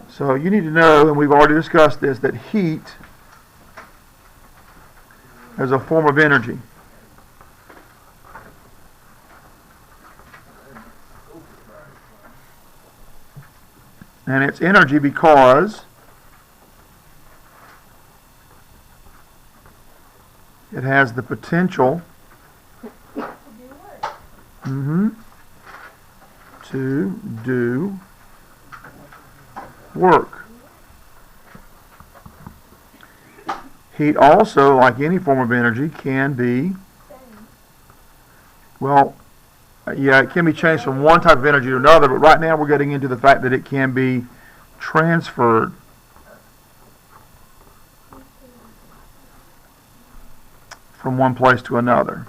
So you need to know, and we've already discussed this, that heat is a form of energy. And it's energy because it has the potential to do work. Heat also, like any form of energy, can be, well, yeah, it can be changed from one type of energy to another, but right now we're getting into the fact that it can be transferred from one place to another.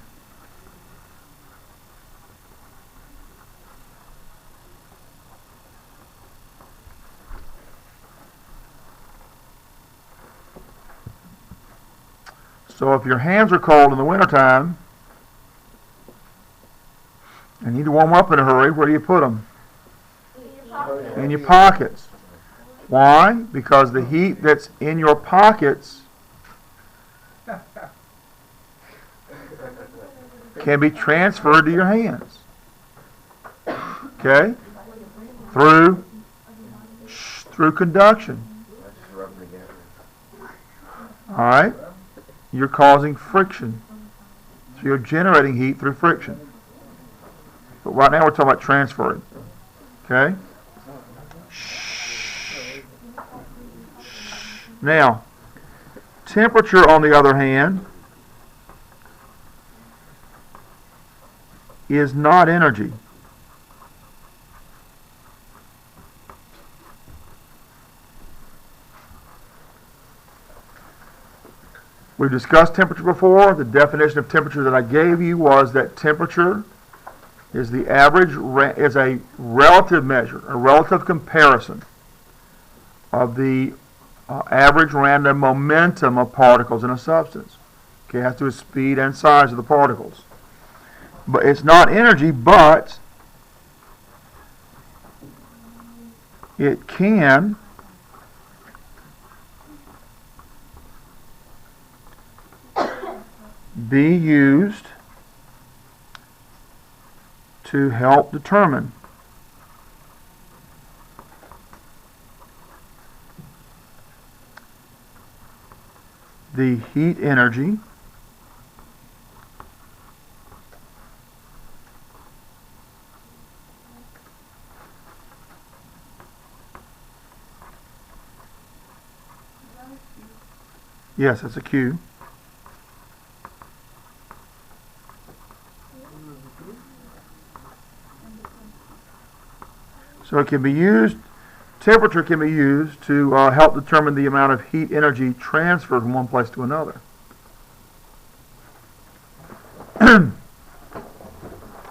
So if your hands are cold in the wintertime and you need to warm up in a hurry, where do you put them? In your pockets. Why? Because the heat that's in your pockets can be transferred to your hands. Okay? Through conduction. All right? You're causing friction. So you're generating heat through friction. But right now we're talking about transferring. Okay? Now, temperature, on the other hand, is not energy. We've discussed temperature before. The definition of temperature that I gave you was that temperature is the average, is a relative measure, a relative comparison of the average random momentum of particles in a substance. Okay, it has to do with speed and size of the particles. But it's not energy, but it can be used to help determine the heat energy yes, that's a Q. So it can be used, temperature can be used to help determine the amount of heat energy transferred from one place to another.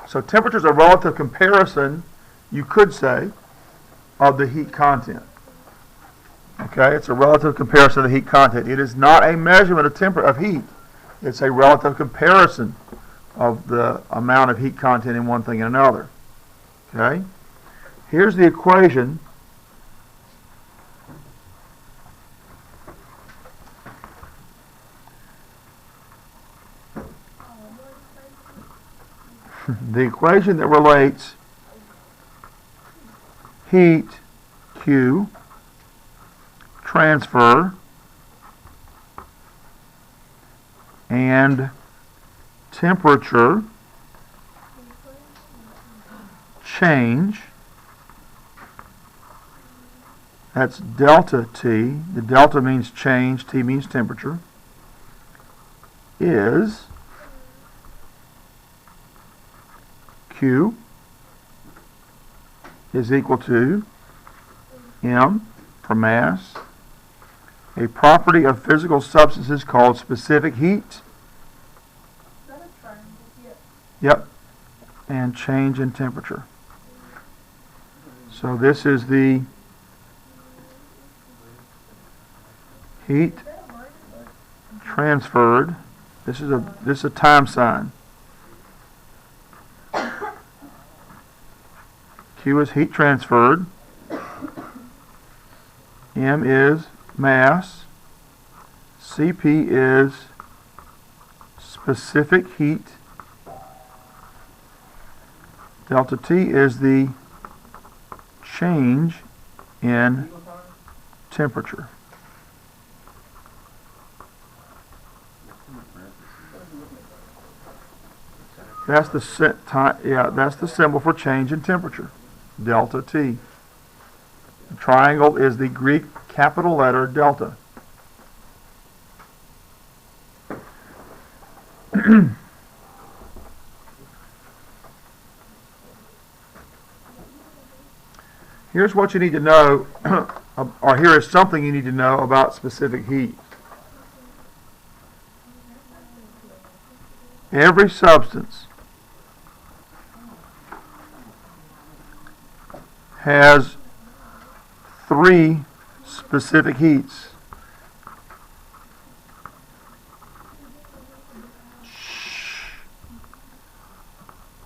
So temperature is a relative comparison, you could say, of the heat content. Okay, it's a relative comparison of the heat content. It is not a measurement of heat. It's a relative comparison of the amount of heat content in one thing and another. Okay? Here's the equation. The equation that relates heat, Q, transfer, and temperature, change. That's delta T. The delta means change, T means temperature. Is Q is equal to M for mass, a property of physical substances called specific heat. Is that a triangle? Yep. And change in temperature. So this is the heat transferred. This is a time sign. Q is heat transferred. M is mass. Cp is specific heat. Delta T is the change in temperature. That's the symbol for change in temperature, delta T. The triangle is the Greek capital letter delta. Here's what you need to know, or here is something you need to know about specific heat. Every substance has 3 specific heats.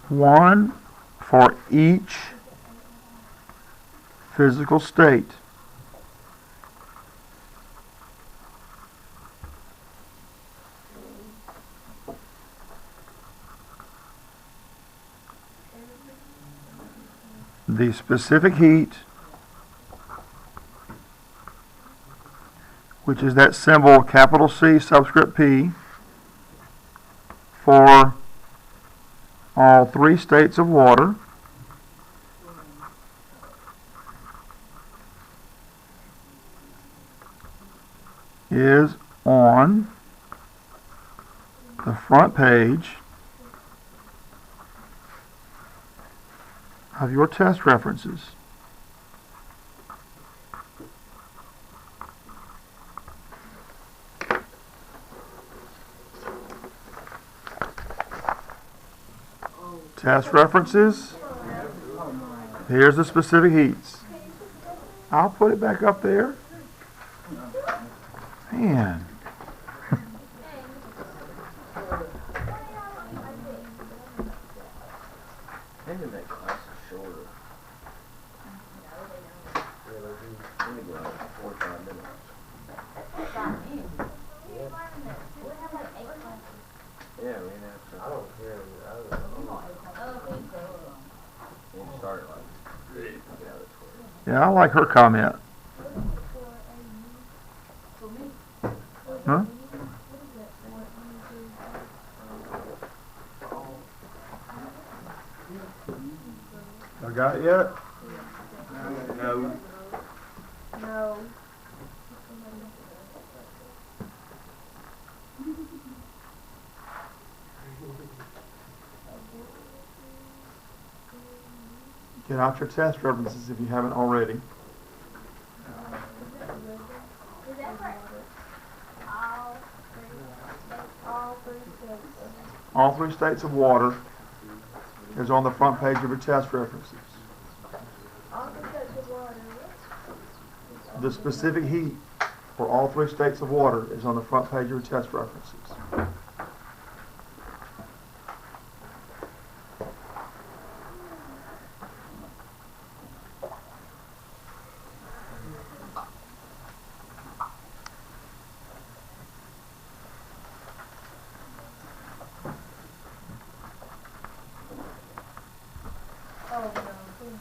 One for each physical state. The specific heat, which is that symbol capital C subscript P, for all 3 states of water, is on the front page of your test references. Test references. Here's the specific heats. I'll put it back up there. Man. Maybe that class is shorter. Maybe like 45 minutes. Yeah, we didn't have to. I don't care. We start like Yeah, I like her comment. Huh? I got it yet? No. No. Get out your test references if you haven't already. Is that for all 3 states? All 3 states of water is on the front page of your test references. All 3 states of water. The specific heat for all 3 states of water is on the front page of your test references. Oh, no, please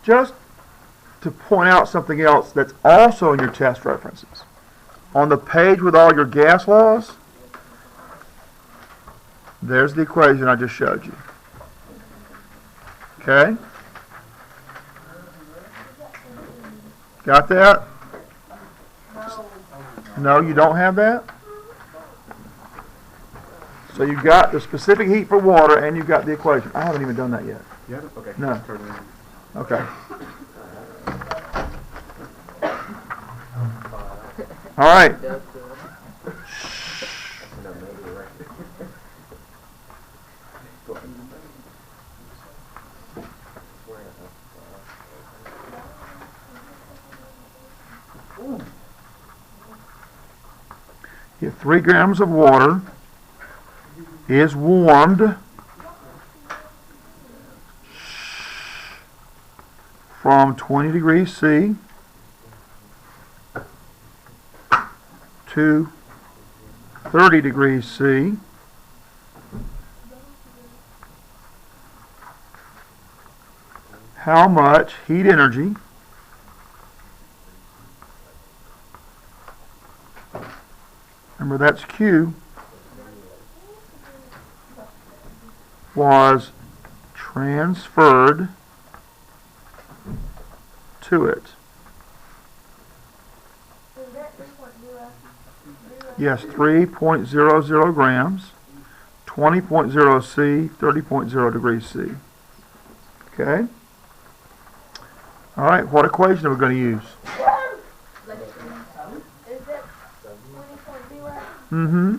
Just to point out something else that's also in your test references. On the page with all your gas laws, there's the equation I just showed you. Okay? Got that? No, you don't have that? So you've got the specific heat for water and you've got the equation. I haven't even done that yet. Yeah? Okay. No. Okay. All right. You have 3 grams of water is warmed from 20 degrees C to 30 degrees C how much heat energy remember that's Q was transferred to it. Is that 3.0? Yes, 3.00 grams, 20.0 C, 30.0 degrees C. Okay? All right, what equation are we going to use? Is that 20.0? Mm-hmm.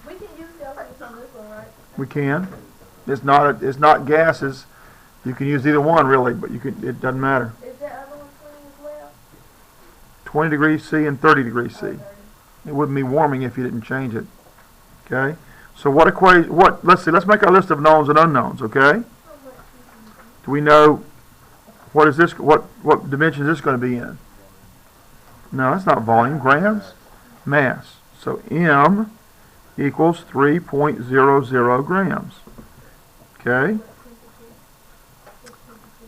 We can use Celsius on this one, right? We can. It's not gases. You can use either one really, but it doesn't matter. Is that other one 20 as well? 20 degrees C and 30 degrees C. 30. It wouldn't be warming if you didn't change it. Okay? So let's make our list of knowns and unknowns, okay? Do we know what dimension is this going to be in? No, that's not volume, grams, mass. So M equals 3.00 grams. Okay?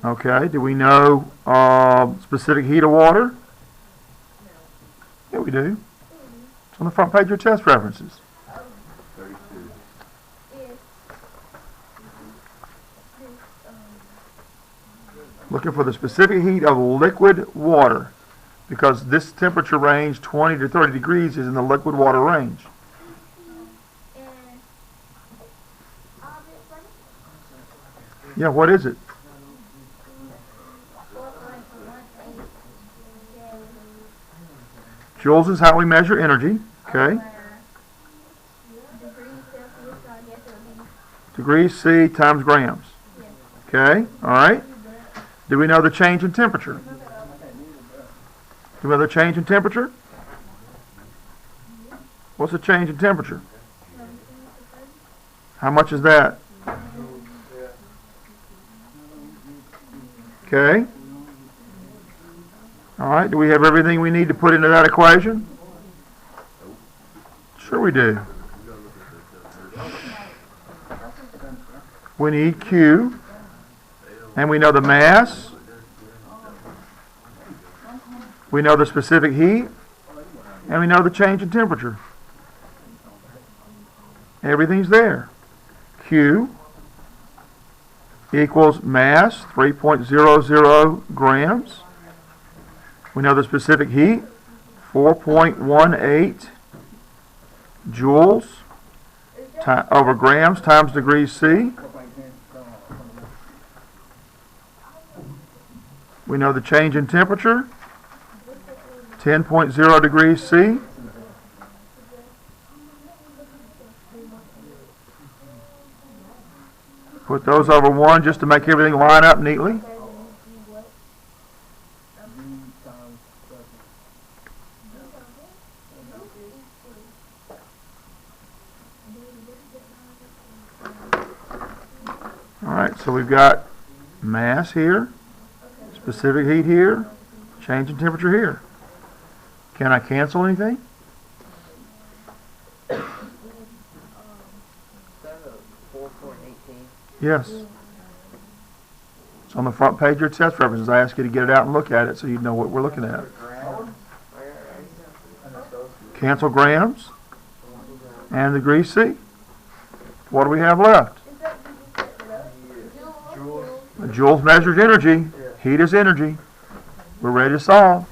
Okay, do we know specific heat of water? Yeah, we do. It's on the front page of your test references. 32. Looking for the specific heat of liquid water because this temperature range, 20 to 30 degrees, is in the liquid water range. Yeah, what is it? Joules is how we measure energy. Okay. Degrees C times grams. Okay. All right. Do we know the change in temperature? Do we know the change in temperature? What's the change in temperature? How much is that? Okay. All right. Do we have everything we need to put into that equation? Sure we do. We need Q. And we know the mass. We know the specific heat. And we know the change in temperature. Everything's there. Q equals mass, 3.00 grams. We know the specific heat, 4.18 joules over grams times degrees C. We know the change in temperature, 10.0 degrees C. Put those over 1 just to make everything line up neatly. Alright, so we've got mass here, specific heat here, change in temperature here. Can I cancel anything? Yes. It's on the front page of your test references. I ask you to get it out and look at it so you know what we're looking at. Cancel grams and degrees C. What do we have left? Joules measures energy. Heat is energy. We're ready to solve.